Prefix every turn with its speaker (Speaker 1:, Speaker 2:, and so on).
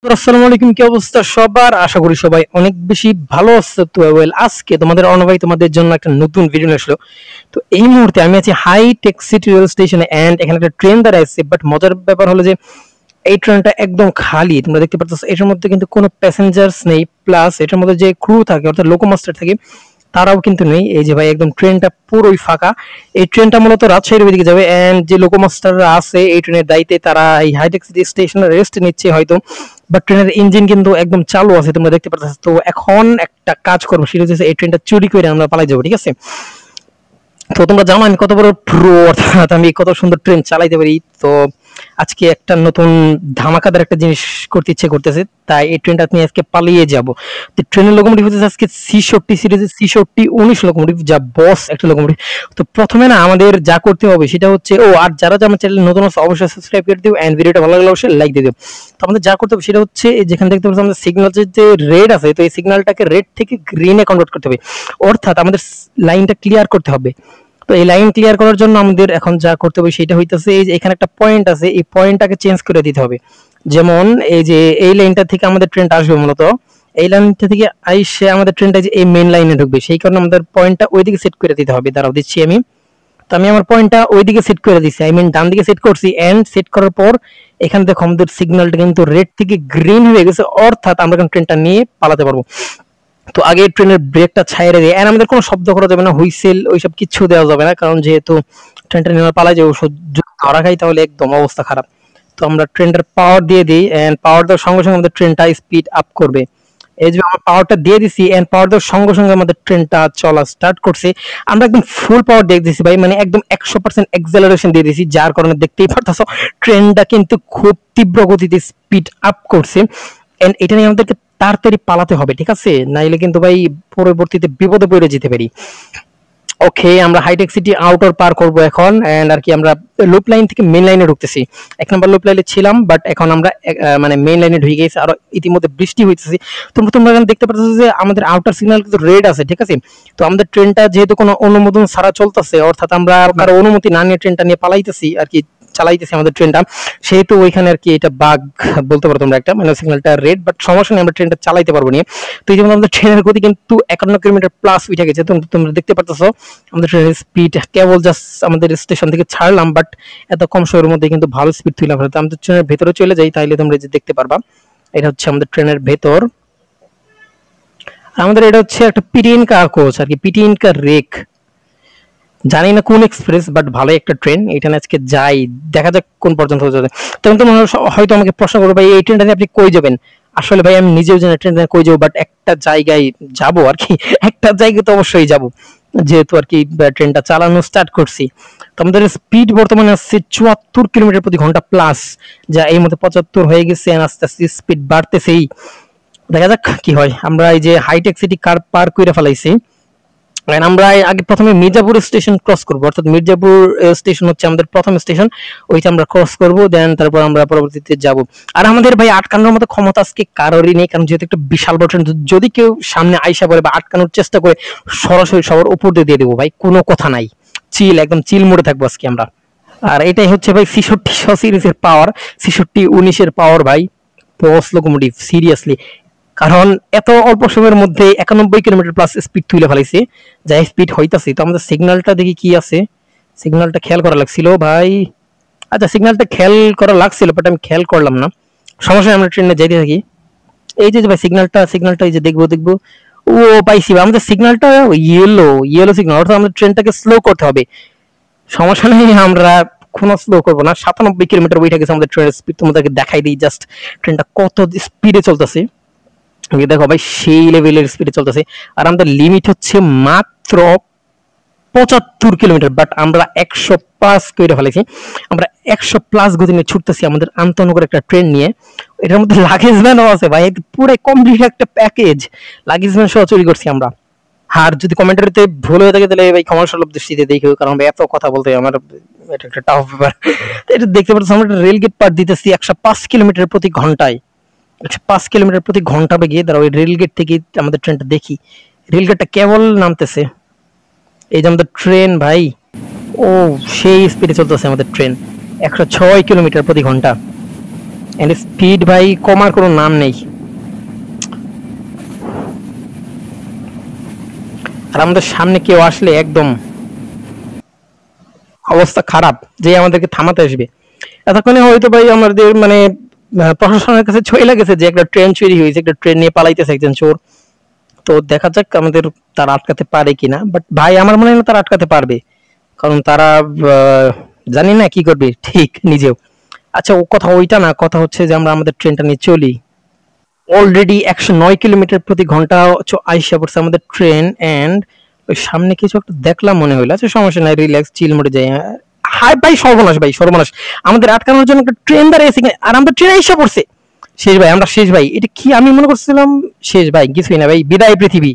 Speaker 1: আসসালামু আলাইকুম, কি অবস্থা সবার? আশা করি সবাই অনেক বেশি ভালো আছে। তো আজকে তোমাদের ভাই তোমাদের জন্য একটা নতুন ভিডিও নিয়ে আসলো। তো এই মুহূর্তে আমি আছি হাই টেক সিটি রেল স্টেশনে এন্ড এখানে একটা ট্রেন দাঁড়ায় আছে। বাট মজার ব্যাপার হলো যে এই ট্রেনটা একদম খালি। তোমরা দেখতে পাচ্ছ এটার মধ্যে কিন্তু কোনো প্যাসেঞ্জার্স নেই, প্লাস এটার মধ্যে যে ক্রু থাকে অর্থাৎ লোকোমাস্টার থাকে তারাও কিন্তু নেই। এই যে ভাই একদম ট্রেনটা পুরোই ফাঁকা। এই ট্রেনটা মূলত রাজশাহীর ওইদিকে যাবে এন্ড যে লোকোমাস্টাররা আছে এই ট্রেনের দায়িত্বে তারা এই হাইটেক সিটি স্টেশনে রেস্ট নিচ্ছে হয়তো, বাট ট্রেনের ইঞ্জিন কিন্তু একদম চালু আছে, তোমরা দেখতে পাচ্ছ। তো এখন একটা কাজ করবো, সেটা হচ্ছে এই ট্রেনটা চুরি করে আমরা পালাই যাবো, ঠিক আছে? তো তোমরা জানো আমি কত বড় প্রো, অর্থাৎ আমি কত সুন্দর ট্রেন চালাইতে পারি। তো আজকে একটা নতুন ধামাকাদার একটা জিনিস করতে ইচ্ছে করতেছে, তাই এই ট্রেনটা নিয়ে আজকে পালিয়ে যাব। তো ট্রেনের লোকোমোটিভ হচ্ছে আজকে C40 সিরিজের C40 19 লোকোমোটিভ, যা বস একটা লোকোমোটিভ। তো প্রথমে না আমাদের যা করতে হবে সেটা হচ্ছে, আর যারা আমার চ্যানেল নতুন আছে অবশ্যই সাবস্ক্রাইব করে দিও এন্ড ভিডিওটা ভালো লাগলে অবশ্যই লাইক দিয়ে দিও। তো আমাদের যা করতে হবে সেটা হচ্ছে যেখানে দেখতে পাচ্ছি আমাদের সিগন্যাল যে রেড আছে, তো এই সিগন্যালটাকে রেড থেকে গ্রিনে কনভার্ট করতে হবে, অর্থাৎ আমাদের লাইনটা ক্লিয়ার করতে হবে। তো এই লাইন ক্লিয়ার করার জন্য আমাদের এখন যা করতে হবে সেটা হইতেছে, এই যে এখানে একটা পয়েন্ট আছে, এই পয়েন্টটাকে চেঞ্জ করে দিতে হবে। যেমন এই যে এই লাইনটা থেকে আমাদের ট্রেনটা আসবে, মূলত এই লাইনটা থেকে আইসে আমাদের ট্রেনটা যে এই মেইন লাইনে ঢুকবে, সেই কারণে আমাদের পয়েন্টটা ওইদিকে সেট করে দিতে হবে। দাঁড়াও দিচ্ছি আমি। তো আমি আমার পয়েন্টটা ওইদিকে সেট করে দিচ্ছি, আই মিন ডান দিকে সেট করছি। এন্ড সেট করার পর এখানে দেখো আমাদের সিগন্যালটা কিন্তু রেড থেকে গ্রিন হয়ে গেছে, অর্থাৎ আমরা এখন ট্রেনটা নিয়ে পালাতে পারবো। তো আগে ট্রেনের ব্রেকটা ছাইড়ে দিয়ে, এন্ড আমাদের কোনো শব্দ করা যাবে না, হুইসেল ওইসব কিচ্ছু দেওয়া যাবে না, কারণ যেহেতু ট্রেনটা নিয়ে পালা যাবে, ধরা খাই তাহলে একদম অবস্থা খারাপ। তো আমরা ট্রেনটার পাওয়ার দিয়ে দিই এন্ড পাওয়ার দেওয়ার সঙ্গে সঙ্গে আমাদের ট্রেনটা স্পিড আপ করবে। এই যে আমরা পাওয়ারটা দিয়ে দিছি এন্ড পাওয়ার দেওয়ার সঙ্গে সঙ্গে আমাদের ট্রেনটা চলা স্টার্ট করছে। আমরা একদম ফুল পাওয়ার দিয়ে দিছি ভাই, মানে একদম 100% এক্সেলারেশন দিয়ে দিছি, যার কারণে দেখতেই পারতাছো ট্রেনটা কিন্তু খুব তীব্র গতিতে স্পিড আপ করছে। এন্ড এটা নিয়ে আমাদেরকে তাড়াতাড়ি পালাতে হবে, ঠিক আছে? নাইলে কিন্তু ভাই পরবর্তীতে বিপদে পড়ে যেতে পারি। ওকে, আমরা হাইটেক সিটি আউটার পার করব এখন, এন্ড আর কি আমরা লুপ লাইন থেকে মেইন লাইনে ঢুকতেছি। 1 নম্বর লুপ লাইনে ছিলাম, বাট এখন আমরা মানে মেইন লাইনে ঢুকে গেছি। আর ইতিমধ্যে বৃষ্টি হইতেছে। তোমরা এখানে দেখতে পাচ্ছ যে আমাদের আউটার সিগন্যাল কিন্তু রেড আছে, ঠিক আছে? তো আমাদের ট্রেনটা যেহেতু কোনো অনুমোদন ছাড়া চলতেছে, অর্থাৎ আমরা কারো অনুমতি না নিয়ে ট্রেনটা নিয়ে পালাইতেছি আর কি, চালাইতেছি আমাদের ট্রেনটা, সেহেতু ওইখানে আর কি এটা বাগ বলতে পারো তোমরা একটা, মানে সিগন্যালটা রেড, বাট সমস্যা নেই, আমরা ট্রেনটা চালাইতে পারবো নিয়ে। তো এই যেমন আমাদের ট্রেনের গতি কিন্তু 51 কিলোমিটার প্লাস উঠে গেছে। তোমরা দেখতে পাচ্ছ আমাদের ট্রেনের স্পিড কেবল জাস্ট আমাদের স্টেশন থেকে ছাড়লাম, বাট এত কম সময়ের মধ্যে কিন্তু ভালো স্পিড তুললাম। আমাদের ট্রেনের ভেতরে চলে যাই, তাইলে তোমরা যে দেখতে পারবা এটা হচ্ছে আমাদের ট্রেনের ভেতর। আমাদের এটা হচ্ছে একটা পিটিএনকা কোচ আর কি, পিটিএনকা রেক, জানি না কোন এক্সপ্রেস, বাট ভালো একটা ট্রেন। এটা আজকে যাই, দেখা যাক কোন পর্যন্ত যাবে। তখন তোমরা হয়তো আমাকে প্রশ্ন করবে, ভাই এই ট্রেনটা আপনি কই যাবেন? আসলে ভাই আমি নিজেও জানি ট্রেনটা কই যাবো, বাট একটা জায়গায় যাব আর কি, একটা জায়গায় তো অবশ্যই যাব, যেহেতু আর কি ট্রেনটা চালানো স্টার্ট করছি। তো আমাদের স্পিড বর্তমানে আসছে 74 কিলোমিটার প্রতি ঘন্টা প্লাস, যা এই মধ্যে 75 হয়ে গেছে, আস্তে আস্তে স্পিড বাড়তেছেই। দেখা যাক কি হয়। আমরা এই যে হাইটেক সিটি কার পার করে ফেলাইছি। আমরা আগে প্রথমে মির্জাপুর স্টেশন ক্রস করব, অর্থাৎ মির্জাপুর স্টেশন হচ্ছে আমাদের প্রথম স্টেশন, ওইটা আমরা ক্রস করব, দেন তারপর আমরা পরবর্তীতে যাব। আর আমাদের ভাই আটকানোর মতো ক্ষমতা আজকে কারোরই নেই, কারণ যেহেতু একটা বিশাল বড় ট্রেন, যদি কেউ সামনে আইসা পড়ে বা আটকানোর চেষ্টা করে, সরাসরি সবার উপর দিয়ে দেবো ভাই, কোনো কথা নাই। চিল, একদম চিল মোডে থাকবো আজকে আমরা। আর এটাই হচ্ছে ভাই C40 সিরিজের পাওয়ার, C40 19 পাওয়ার ভাই, বস লোকোমোটিভ সিরিয়াসলি। কারণ এত অল্প সময়ের মধ্যে 91 কিলোমিটার প্লাস স্পিড তুলে ফেলাইছে, যা স্পিড হইতাছে। তো আমাদের সিগন্যালটা দেখি কি আছে, সিগন্যালটা খেয়াল করা লাগছিল ভাই। আচ্ছা, সিগন্যালটা খেয়াল করা লাগছিল, বাট আমি খেয়াল করলাম না। সমস্যা, আমরা ট্রেনে যাইতে থাকি। এই যে ভাই সিগন্যালটা এই যে দেখবো। ও পাইছি ভাই, আমাদের সিগন্যালটা ইয়েলো সিগন্যাল, অর্থাৎ আমাদের ট্রেনটাকে স্লো করতে হবে। সমস্যা নেই, আমরা কোনো স্লো করবো না। 97 কিলোমিটার উঠে গেছে আমাদের ট্রেনের স্পিড, তোমাদেরকে দেখাই দিই জাস্ট ট্রেনটা কত স্পিডে চলতেছে। দেখো ভাই সেই লেভেলের স্পিডে চলতেছে। আর আমাদের লিমিট হচ্ছে মাত্র 75 কিলোমিটার, বাট আমরা 100+ করে ফেলেছি। আমরা 100+ গতি নিয়ে ছুটতেছি আমাদের আন্তনগর একটা ট্রেন নিয়ে। এটার মধ্যে লাগেজ ভ্যানও আছে ভাই, পুরো কমপ্লিট একটা প্যাকেজ, লাগেজ ভ্যান সহ চুরি করছি আমরা। আর যদি কমেন্টারিতে ভুল হয়ে থাকে তাহলে ভাই ক্ষমা সুলভ দৃষ্টিতে দেখো, কারণ ভাই এত কথা বলতে আমার এটা একটা টাফ ব্যাপার। এটা দেখতে পাচ্ছ আমরা রেল গেট পার দিতেছি 105 কিলোমিটার প্রতি ঘন্টায়, 105 কিলোমিটার প্রতি ঘন্টা বেগে। দাঁড়াও, ওই রেল গেট থেকে আমাদের ট্রেনটা দেখি, রেল গেটটা কেবল নামতেছে। এই যে আমাদের ট্রেন ভাই, ও সেই স্পিডে চলতেছে আমাদের ট্রেন, 106 কিলোমিটার প্রতি ঘন্টা। এন্ড স্পিড ভাই কমার কোনো নাম নেই। আর আমাদের সামনে কেউ আসলে একদম অবস্থা খারাপ, যে আমাদেরকে থামাতে আসবে। এতক্ষণে হয়তো ভাই আমাদের মানে প্রশাসনের কাছে ছয় লাগেছে যে একটা ট্রেন চুরি হয়েছে, একটা ট্রেন নিয়ে পালাইতেছে একজন চোর। তো দেখা যাক আমাদের তারা আটকাতে পারে কিনা, বাট ভাই আমার মনে হয় না তারা আটকাতে পারবে, কারণ তারা জানি না কি করবে ঠিক নিজেও। আচ্ছা ও কথা ওইটা না, কথা হচ্ছে যে আমরা আমাদের ট্রেনটা নিয়ে চলি। অলরেডি 109 কিলোমিটার প্রতি ঘন্টা আইসা পড়ছে আমাদের ট্রেন। এন্ড ওই সামনে কিছু একটা দেখলাম মনে হইলো। আচ্ছা সমস্যা নাই, রিল্যাক্স চিল মোডে যাই। হাই ভাই সর্বনাশ, ভাই সর্বনাশ, আমাদের আটকানোর জন্য একটা ট্রেন দাঁড়িয়েছে আর আমরা ট্রেন আইসা পড়ছে। শেষ ভাই, আমরা শেষ ভাই। এটা কি আমি মনে করছিলাম শেষ ভাই, কিছুই না ভাই, বিদায় পৃথিবী।